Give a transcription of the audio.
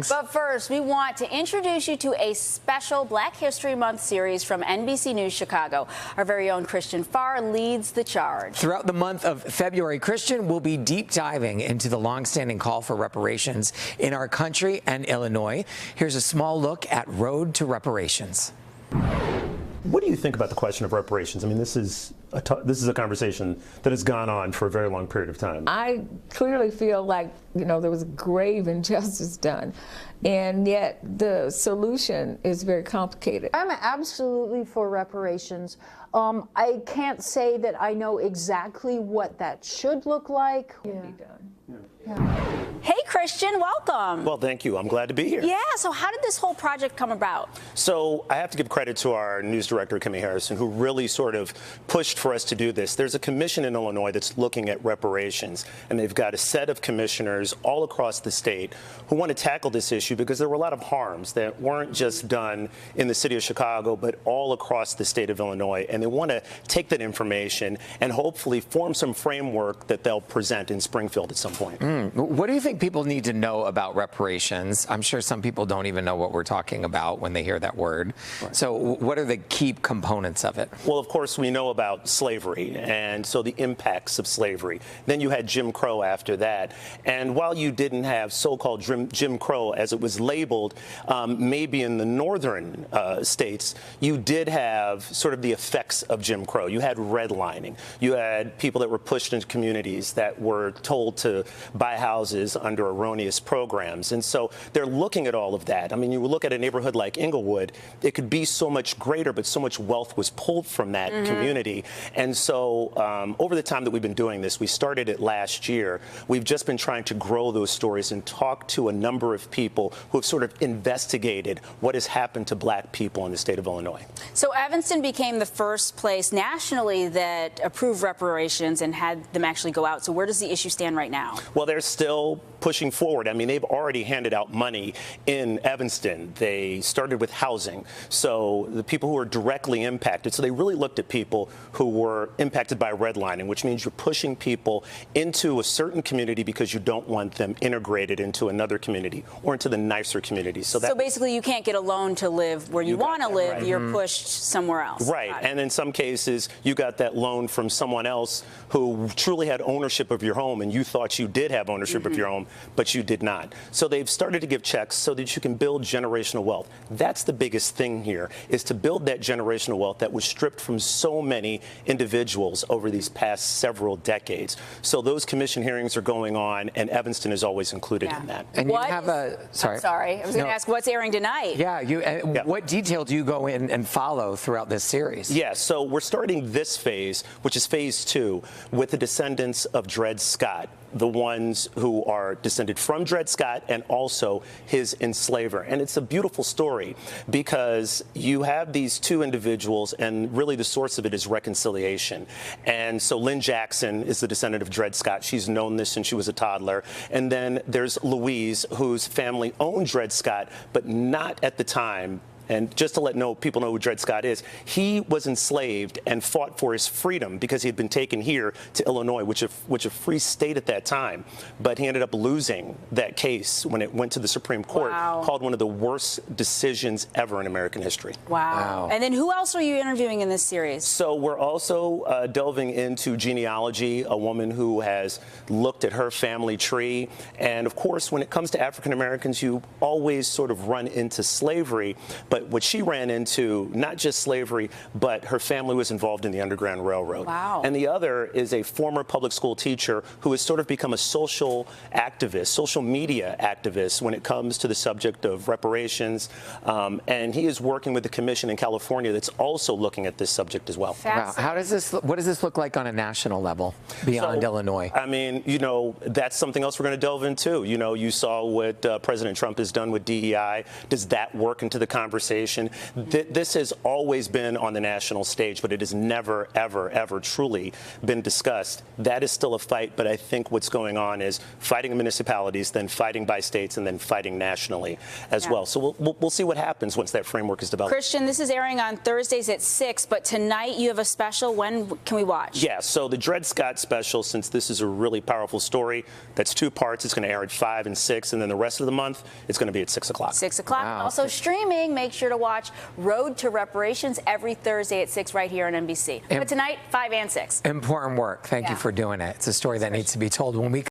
But first, we want to introduce you to a special Black History Month series from NBC News Chicago. Our very own Christian Farr leads the charge. Throughout the month of February, Christian will be deep diving into the longstanding call for reparations in our country and Illinois. Here's a small look at Road to Reparations. What do you think about the question of reparations? I mean, this is a conversation that has gone on for a very long period of time. I clearly feel like, there was grave injustice done, and yet the solution is very complicated. I'm absolutely for reparations. I can't say that I know exactly what that should look like. Be done. Hey, Christian, welcome. Well, thank you. I'm glad to be here. Yeah, so how did this whole project come about? So I have to give credit to our news director, Kimmy Harrison, who really sort of pushed for us to do this. There's a commission in Illinois that's looking at reparations, and they've got a set of commissioners all across the state who want to tackle this issue because there were a lot of harms that weren't just done in the city of Chicago, but all across the state of Illinois. And they want to take that information and hopefully form some framework that they'll present in Springfield at some point. What do you think people need to know about reparations? I'm sure some people don't even know what we're talking about when they hear that word. Right. So what are the key components of it? Well, of course, we know about slavery, and so the impacts of slavery. Then you had Jim Crow after that. And while you didn't have so-called Jim Crow, as it was labeled, maybe in the northern states, you did have sort of the effects of Jim Crow. You had redlining. You had people that were pushed into communities that were told to buy houses under erroneous programs. And so they're looking at all of that. I mean, you look at a neighborhood like Inglewood, it could be so much greater, but so much wealth was pulled from that community. And so over the time that we've been doing this, we started it last year, we've just been trying to grow those stories and talk to a number of people who have sort of investigated what has happened to black people in the state of Illinois. So Evanston became the first place nationally that approved reparations and had them actually go out. So where does the issue stand right now? Well, they're still pushing forward. I mean, they've already handed out money in Evanston. They started with housing, so the people who are directly impacted. So they really looked at people who were impacted by redlining, which means you're pushing people into a certain community because you don't want them integrated into another community or into the nicer community. So basically you can't get a loan to live where you want to live. Right. You're pushed somewhere else. Right. And in some cases, you got that loan from someone else who truly had ownership of your home, and you thought you did have ownership of your home, but you did not. So they've started to give checks so that you can build generational wealth. That's the biggest thing here, is to build that generational wealth that was stripped from so many individuals over these past several decades. So those commission hearings are going on, and Evanston is always included in that. And you have sorry. I was going to ask what's airing tonight. Yeah, what detail do you go in and follow throughout this series? Yeah, so we're starting this phase, which is phase 2, with the descendants of Dred Scott, the ones who are descended from Dred Scott and also his enslaver. And it's a beautiful story because you have these two individuals, and really the source of it is reconciliation. And so Lynn Jackson is the descendant of Dred Scott. She's known this since she was a toddler. And then there's Louise, whose family owned Dred Scott, but not at the time. And just to let people know who Dred Scott is, he was enslaved and fought for his freedom because he had been taken here to Illinois, which a free state at that time. But he ended up losing that case when it went to the Supreme Court, called one of the worst decisions ever in American history. Wow. And then who else are you interviewing in this series? So we're also delving into genealogy, a woman who has looked at her family tree. And of course, when it comes to African Americans, you always sort of run into slavery. But what she ran into, not just slavery, but her family was involved in the Underground Railroad. Wow. And the other is a former public school teacher who has sort of become a social activist, social media activist when it comes to the subject of reparations. And he is working with the commission in California that's also looking at this subject as well. Wow. What does this look like on a national level beyond Illinois? I mean, that's something else we're going to delve into. You saw what President Trump has done with DEI. Does that work into the conversation conversation. This has always been on the national stage, but it has never, ever, ever truly been discussed. That is still a fight, but I think what's going on is fighting in municipalities, then fighting by states, and then fighting nationally as well. So we'll see what happens once that framework is developed. Christian, this is airing on Thursdays at 6, but tonight you have a special. When can we watch? Yeah, so the Dred Scott special, since this is a really powerful story, that's 2 parts. It's going to air at 5 and 6, and then the rest of the month, it's going to be at 6 o'clock. 6 o'clock. Wow. Also streaming, make sure to watch Road to Reparations every Thursday at 6 right here on NBC. But tonight, 5 and 6. Important work. Thank you for doing it. It's a story that needs to be told. When we